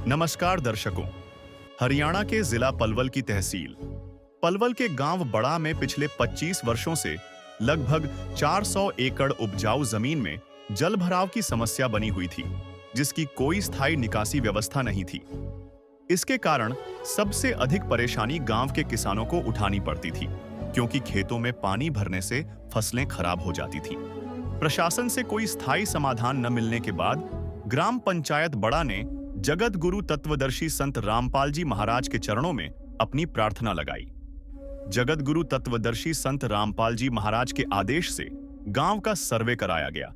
नमस्कार दर्शकों। हरियाणा के जिला पलवल की तहसील पलवल के गांव बड़ा में पिछले 25 वर्षों से लगभग 400 एकड़ उपजाऊ जमीन में जल भराव की समस्या बनी हुई थी, जिसकी कोई स्थायी निकासी व्यवस्था नहीं थी। इसके कारण सबसे अधिक परेशानी गांव के किसानों को उठानी पड़ती थी, क्योंकि खेतों में पानी भरने से फसलें खराब हो जाती थीं। प्रशासन से कोई स्थायी समाधान न मिलने के बाद ग्राम पंचायत बड़ा ने जगत गुरु तत्वदर्शी संत रामपाल जी महाराज के चरणों में अपनी प्रार्थना लगाई। जगत गुरु तत्वदर्शी संत रामपाल जी महाराज के आदेश से गांव का सर्वे कराया गया,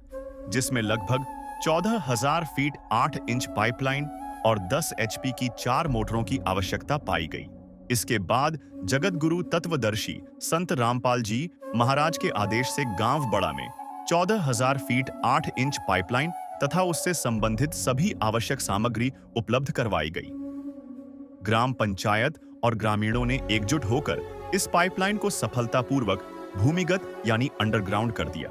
जिसमें लगभग 14,000 फीट 8 इंच पाइपलाइन और 10 HP की 4 मोटरों की आवश्यकता पाई गई। इसके बाद जगत गुरु तत्वदर्शी संत रामपाल जी महाराज के आदेश से गांव बड़ा में 14,000 फीट 8 इंच पाइपलाइन तथा उससे संबंधित सभी आवश्यक सामग्री उपलब्ध करवाई गई। ग्राम पंचायत और ग्रामीणों ने एकजुट होकर इस पाइपलाइन को सफलतापूर्वक भूमिगत यानी अंडरग्राउंड कर दिया।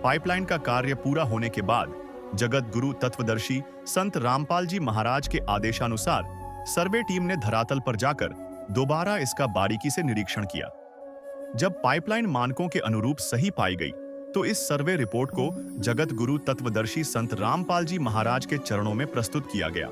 पाइपलाइन का कार्य पूरा होने के बाद जगत गुरु तत्वदर्शी संत रामपाल जी महाराज के आदेशानुसार सर्वे टीम ने धरातल पर जाकर दोबारा इसका बारीकी से निरीक्षण किया। जब पाइपलाइन मानकों के अनुरूप सही पाई गई, तो इस सर्वे रिपोर्ट को जगत गुरु तत्वदर्शी संत रामपाल जी महाराज के चरणों में प्रस्तुत किया गया।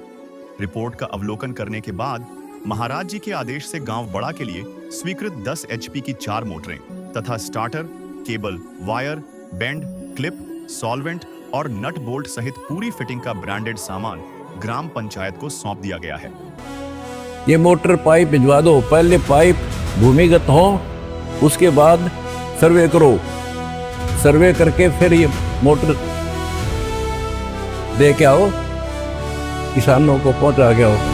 रिपोर्ट का अवलोकन करने के बाद महाराज जी के आदेश से गांव बड़ा के लिए स्वीकृत 10 HP की 4 मोटरें तथा starter, cable, wire, bend, clip, solvent और नट बोल्ट सहित पूरी फिटिंग का ब्रांडेड सामान ग्राम पंचायत को सौंप दिया गया है। ये मोटर पाइप भिजवा दो, पहले पाइप भूमिगत हो, उसके बाद सर्वे करो, सर्वे करके फिर ये मोटर दे के आओ, किसानों को पहुंचा के आओ।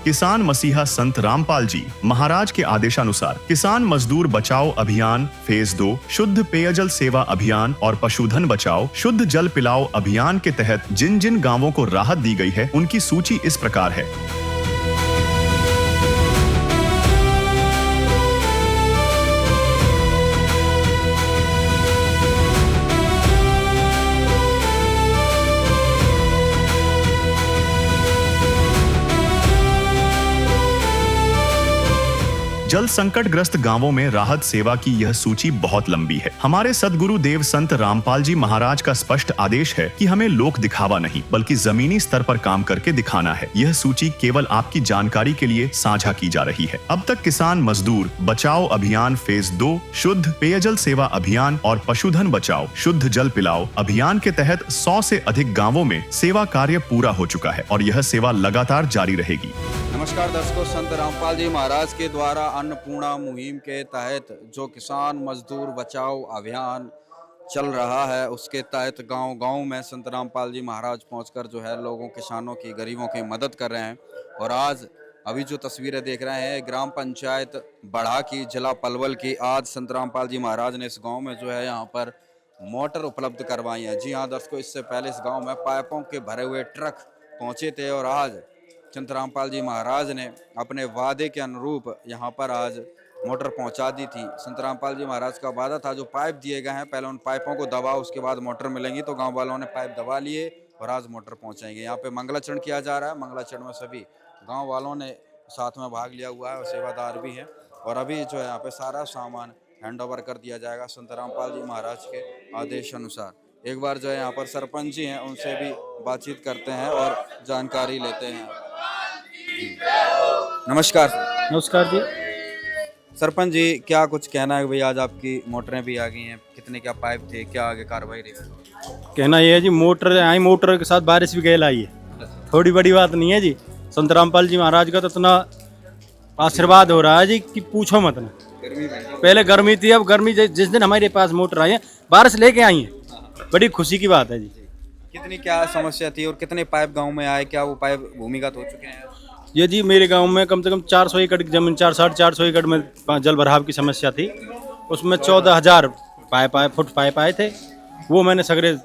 किसान मसीहा संत रामपाल जी महाराज के आदेशानुसार किसान मजदूर बचाओ अभियान फेज 2, शुद्ध पेयजल सेवा अभियान और पशुधन बचाओ शुद्ध जल पिलाओ अभियान के तहत जिन जिन गांवों को राहत दी गई है, उनकी सूची इस प्रकार है। जल संकट ग्रस्त गांवों में राहत सेवा की यह सूची बहुत लंबी है। हमारे सदगुरु देव संत रामपाल जी महाराज का स्पष्ट आदेश है कि हमें लोक दिखावा नहीं, बल्कि जमीनी स्तर पर काम करके दिखाना है। यह सूची केवल आपकी जानकारी के लिए साझा की जा रही है। अब तक किसान मजदूर बचाओ अभियान फेज 2, शुद्ध पेयजल सेवा अभियान और पशुधन बचाओ शुद्ध जल पिलाओ अभियान के तहत 100 से अधिक गाँवों में सेवा कार्य पूरा हो चुका है और यह सेवा लगातार जारी रहेगी। नमस्कार दर्शकों, संत रामपाल जी महाराज के द्वारा अन्नपूर्णा मुहिम के तहत जो किसान मजदूर बचाओ अभियान चल रहा है, उसके तहत गांव-गांव में संत रामपाल जी महाराज पहुंचकर जो है लोगों, किसानों की, गरीबों की मदद कर रहे हैं। और आज अभी जो तस्वीरें देख रहे हैं ग्राम पंचायत बड़ा की, जिला पलवल की, आज संत रामपाल जी महाराज ने इस गाँव में जो है यहाँ पर मोटर उपलब्ध करवाई है। जी हाँ दर्शकों, इससे पहले इस गाँव में पाइपों के भरे हुए ट्रक पहुँचे थे और आज संत रामपाल जी महाराज ने अपने वादे के अनुरूप यहाँ पर आज मोटर पहुँचा दी थी। संत रामपाल जी महाराज का वादा था, जो पाइप दिए गए हैं पहले उन पाइपों को दबाओ, उसके बाद मोटर मिलेंगी। तो गांव वालों ने पाइप दबा लिए और आज मोटर पहुँचाएंगे। यहाँ पे मंगलाचरण किया जा रहा है। मंगलाचरण में सभी गाँव वालों ने साथ में भाग लिया हुआ है और सेवादार भी हैं। और अभी जो है यहाँ पे सारा सामान हैंड ओवर कर दिया जाएगा संत रामपाल जी महाराज के आदेश अनुसार। एक बार जो है यहाँ पर सरपंच जी हैं, उनसे भी बातचीत करते हैं और जानकारी लेते हैं। नमस्कार। नमस्कार जी। सरपंच जी, क्या कुछ कहना है भाई, आज आपकी मोटरें भी आ गई हैं, कितने क्या पाइप थे, क्या आगे कार्रवाई रही? कहना ये है जी, मोटर आई, मोटर के साथ बारिश भी गैल आई है, थोड़ी बड़ी बात नहीं है जी। संत रामपाल जी महाराज का तो इतना आशीर्वाद हो रहा है जी कि पूछो मत ना। पहले गर्मी थी, अब गर्मी जिस दिन हमारे पास मोटर आई है, बारिश लेके आई है, बड़ी खुशी की बात है जी। कितनी क्या समस्या थी और कितने पाइप गाँव में आए, क्या वो पाइप भूमिगत हो चुके हैं? ये जी मेरे गांव में कम से कम 400 एकड़ की जमीन, 400 एकड़ में जल भराव की समस्या थी। उसमें 14,000 फुट पाइप आए थे वो मैंने सगरे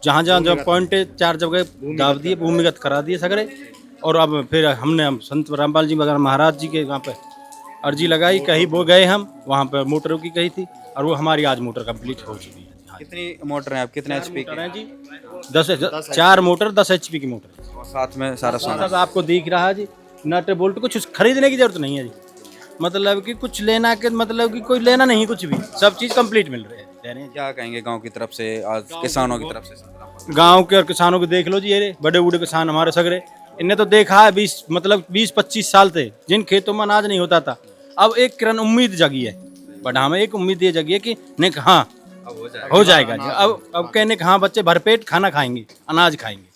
जहाँ जहाँ जो पॉइंट है 4 जगह दाब दिए, भूमिगत करा दिए सगरे। और अब फिर हमने संत रामपाल जी मगर महाराज जी के वहाँ पे अर्जी लगाई, कहीं वो गए हम वहाँ पे मोटरों की कही थी, और वो हमारी आज मोटर कंप्लीट हो चुकी है। कितनी मोटर है आप, कितने एचपी मोटर है जी 4 मोटर 10 HP की मोटर है। और साथ में सारा सामान? सब आपको दिख रहा है जी, नट बोल्ट कुछ खरीदने की जरूरत नहीं है जी, मतलब कि कुछ लेना के मतलब कि कोई लेना नहीं, कुछ भी सब चीज़ कंप्लीट मिल रही है। क्या कहेंगे गांव की तरफ से, आज किसानों की तरफ से? गांव के और किसानों को देख लो जी, ये बड़े बूढ़े किसान हमारे सगरे, इनने तो देखा है 20-25 साल से जिन खेतों में अनाज नहीं होता था, अब एक किरण उम्मीद जगी है, बट हमें एक उम्मीद ये जगी है कि नहीं हाँ हो जाएगा जी। अब कहने हाँ बच्चे भरपेट खाना खाएंगे, अनाज खाएंगे।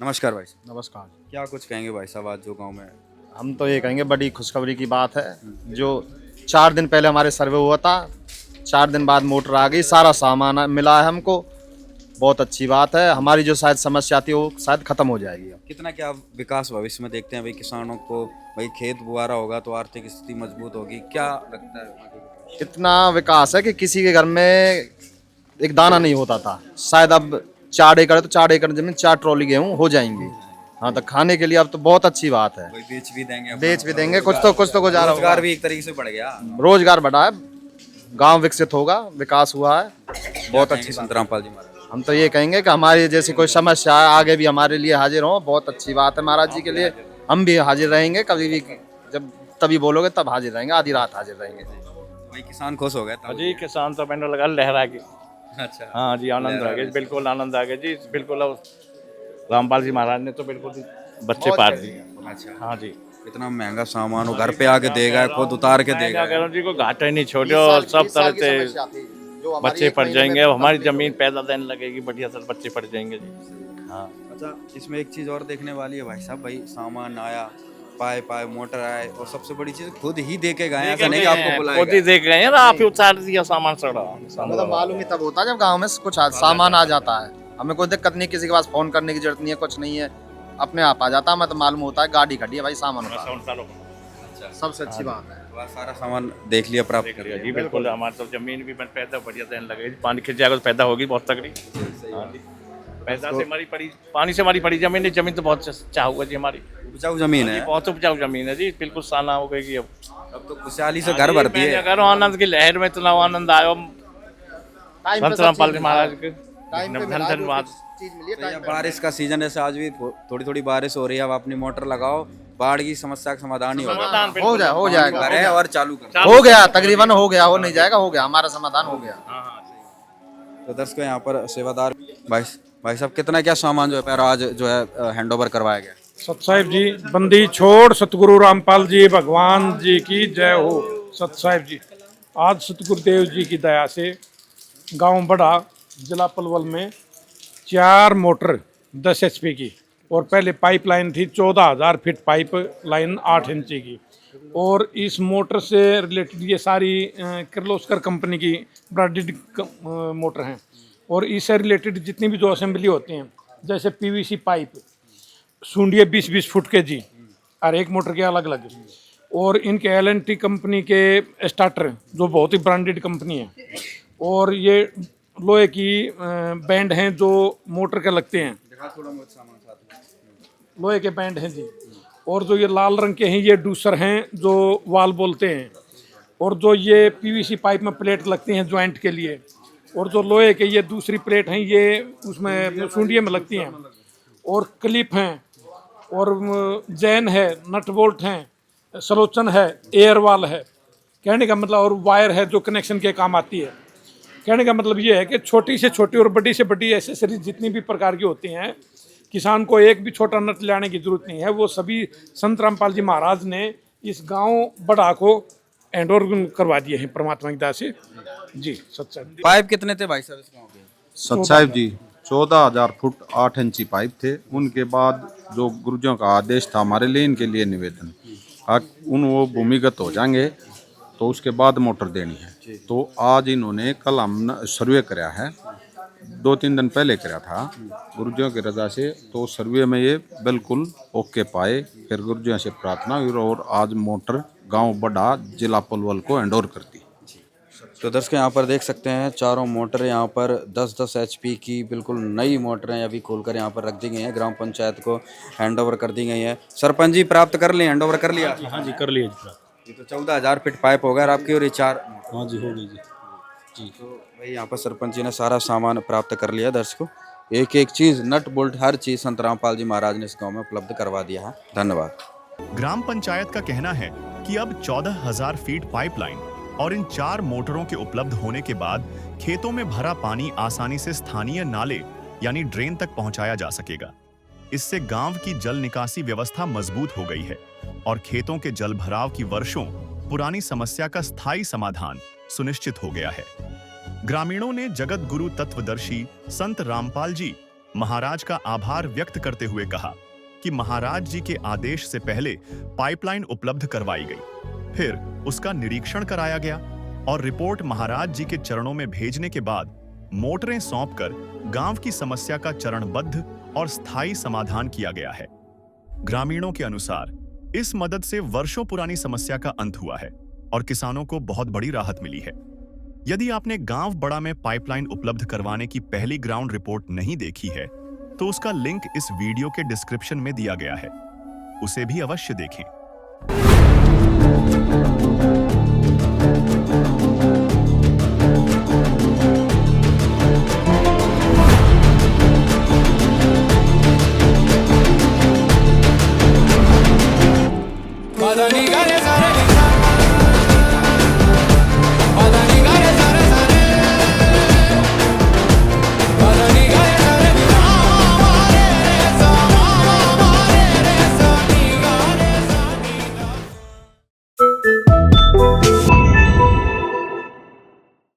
नमस्कार भाई। नमस्कार। क्या कुछ कहेंगे भाई साहब आज जो गांव में? हम तो ये कहेंगे बड़ी खुशखबरी की बात है, जो 4 दिन पहले हमारे सर्वे हुआ था, 4 दिन बाद मोटर आ गई, सारा सामान मिला है हमको, बहुत अच्छी बात है। हमारी जो शायद समस्या थी वो शायद खत्म हो जाएगी। कितना क्या विकास भविष्य में देखते हैं भाई किसानों को? भाई खेत बुआरा होगा तो आर्थिक स्थिति मजबूत होगी, क्या लगता है? इतना विकास है कि किसी के घर में एक दाना नहीं होता था, शायद अब 4 एकड़ तो 4 एकड़ जमीन 4 ट्रॉली गेहूँ हो जाएंगी। हाँ, तो खाने के लिए अब तो बहुत अच्छी बात है। भाई बेच भी देंगे, बेच भी देंगे, कुछ तो गुजारा होगा। रोजगार भी एक तरीके से बढ़ गया, रोजगार बढ़ा है, गांव विकसित होगा, विकास हुआ है, बहुत अच्छी संत रामपाल जी महाराज। हम तो ये कहेंगे कि हमारी जैसी कोई समस्या है आगे भी हमारे लिए हाजिर हो, बहुत अच्छी बात है महाराज जी के लिए। हम भी हाजिर रहेंगे, कभी भी जब तभी बोलोगे तब हाजिर रहेंगे, आधी रात हाजिर रहेंगे। भाई किसान खुश हो गए जी किसान तो मैंने लगा लहरा के। अच्छा, हाँ जी, आनंद आ गया, बिल्कुल आनंद आ गया जी, बिल्कुल। अब रामपाल जी महाराज ने तो बिल्कुल बच्चे पार दिए। अच्छा। हाँ जी, इतना महंगा सामान वो घर पे आके देगा, खुद उतार के मैं देगा। क्या कह रहा हूँ जी, को घाटा ही नहीं छोड़े, और सब तरह से बच्चे पड़ जाएंगे, अब हमारी जमीन पैदा देने लगेगी, बढ़िया से बच्चे पड़ जाएंगे जी। हाँ, अच्छा, इसमें एक चीज और देखने वाली है भाई साहब, भाई सामान आया, पाए मोटर आए, और सबसे बड़ी चीज खुद ही दे के गए, ऐसा नहीं कि आपको बुलाया खुद ही देख रहे हैं ना, आप ही उतार दिया सामान सड़ा। हमें तो मालूम ही तब होता है जब गांव में कुछ सामान आ जाता है, हमें कोई दिक्कत नहीं, किसी के पास फोन करने की जरूरत नहीं है, कुछ नहीं है, अपने आप आ जाता है। हमें तो मालूम होता है गाड़ी खड़ी है भाई, सामान उतारो, सबसे अच्छी बात है। सारा सामान देख लिया, प्राप्त कर लिया जी बिल्कुल। हमारे तो जमीन भी पैदा बढ़िया देने लगे, पानी खिंच जाएगा तो पैदा होगी बहुत तगड़ी। हाँ जी, पैदा से हमारी पड़ी, पानी से हमारी पड़ी जमीन, जमीन तो बहुत चाहूगा जी, हमारी उपजाऊ जमीन है, बहुत उपजाऊ जमीन है जी, बिल्कुल साना हो गई। अब तो खुशहाली से घर भरती है। अगर आनंद की लहर में इतना आनंद आयो, संत रामपाल जी महाराज के धन्यवाद। बारिश का सीजन है, आज भी थोड़ी थोड़ी बारिश हो रही है, अब अपनी मोटर लगाओ, बाढ़ की समस्या का समाधान ही हो जाएगा करे और चालू कर। हो गया, तकरीबन हो गया, हो नहीं जाएगा, हो गया, हमारा समाधान हो गया। तो दर्शकों यहाँ पर सेवादार भाई साहब, कितना क्या सामान जो है आज जो है हैंड ओवर करवाया गया? सत साहिब जी, बंदी छोड़ सतगुरु रामपाल जी भगवान जी की जय हो। सत साहिब जी, आज सतगुरुदेव जी की दया से गांव बड़ा जिला पलवल में 4 मोटर 10 HP की, और पहले पाइपलाइन थी 14,000 फीट पाइप लाइन 8 इंची की, और इस मोटर से रिलेटेड ये सारी किर्लोस्कर कंपनी की ब्रांडेड मोटर हैं, और इससे रिलेटेड जितनी भी जो असेंबली होती हैं, जैसे PVC पाइप सूंडिये 20-20 फुट के जी, और एक मोटर के अलग अलग, और इनके LNT कंपनी के स्टार्टर जो बहुत ही ब्रांडेड कंपनी है, और ये लोहे की बैंड हैं जो मोटर के लगते हैं, लोहे के बैंड हैं जी, और जो ये लाल रंग के हैं ये डूसर हैं जो वाल बोलते हैं, और जो ये PVC पाइप में प्लेट लगती हैं ज्वाइंट के लिए, और जो लोहे के ये दूसरी प्लेट हैं ये उसमें सूंडिये में लगती हैं, और क्लिप हैं, और जैन है, नट बोल्ट हैं, सलोचन है, एयर वाल है, कहने का मतलब, और वायर है जो कनेक्शन के काम आती है। कहने का मतलब ये है कि छोटी से छोटी और बड़ी से बड़ी एसेसरीज जितनी भी प्रकार की होती हैं, किसान को एक भी छोटा नट लाने की जरूरत नहीं है, वो सभी संत रामपाल जी महाराज ने इस गांव बड़ा को हैंड ओवर करवा दिए हैं परमात्मा की दया से जी। सच्चा पाइप कितने थे भाई साहब इस गांव के? सत साहिब जी 14,000 फुट 8 इंची पाइप थे। उनके बाद जो गुरुजों का आदेश था हमारे लिए, इनके लिए निवेदन, वो भूमिगत हो जाएंगे तो उसके बाद मोटर देनी है। तो आज इन्होंने, कल हम सर्वे कराया है, 2-3 दिन पहले कराया था गुरुजियों की रजा से, तो सर्वे में ये बिल्कुल ओके पाए, फिर गुरुजियों से प्रार्थना हुई और आज मोटर गांव बड़ा जिला पलवल को हैंड ओवर कर दी। तो दर्शक यहाँ पर देख सकते हैं चारों मोटर यहाँ पर 10-10 HP की बिल्कुल नई मोटरें अभी खोलकर यहाँ पर रख दी गई हैं, ग्राम पंचायत को हैंडओवर कर दी गई हैं। सरपंच जी प्राप्त कर लिए, हैंडओवर कर लिया? हाँ जी कर लिया जी। ये तो 14,000 फीट पाइप हो गया और आपकी, और ये 4। हाँ जी हो गई जी। तो भाई यहाँ पर सरपंच जी ने सारा सामान प्राप्त कर लिया। दर्शकों एक एक चीज़, नट बोल्ट, हर चीज़ संत रामपाल जी महाराज ने इस गाँव में उपलब्ध करवा दिया है। धन्यवाद। ग्राम पंचायत का कहना है कि अब 14,000 फीट पाइपलाइन और इन 4 मोटरों के उपलब्ध होने के बाद खेतों में भरा पानी आसानी से स्थानीय नाले यानी ड्रेन तक पहुंचाया जा सकेगा। इससे गांव की जल निकासी व्यवस्था मजबूत हो गई है और खेतों के जल भराव की वर्षों पुरानी समस्या का स्थायी समाधान सुनिश्चित हो गया है। ग्रामीणों ने जगत गुरु तत्वदर्शी संत रामपाल जी महाराज का आभार व्यक्त करते हुए कहा कि महाराज जी के आदेश से पहले पाइपलाइन उपलब्ध करवाई गई, फिर उसका निरीक्षण कराया गया और रिपोर्ट महाराज जी के चरणों में भेजने के बाद मोटरें सौंपकर गांव की समस्या का चरणबद्ध और स्थायी समाधान किया गया है। ग्रामीणों के अनुसार इस मदद से वर्षों पुरानी समस्या का अंत हुआ है और किसानों को बहुत बड़ी राहत मिली है। यदि आपने गांव बड़ा में पाइपलाइन उपलब्ध करवाने की पहली ग्राउंड रिपोर्ट नहीं देखी है तो उसका लिंक इस वीडियो के डिस्क्रिप्शन में दिया गया है, उसे भी अवश्य देखें।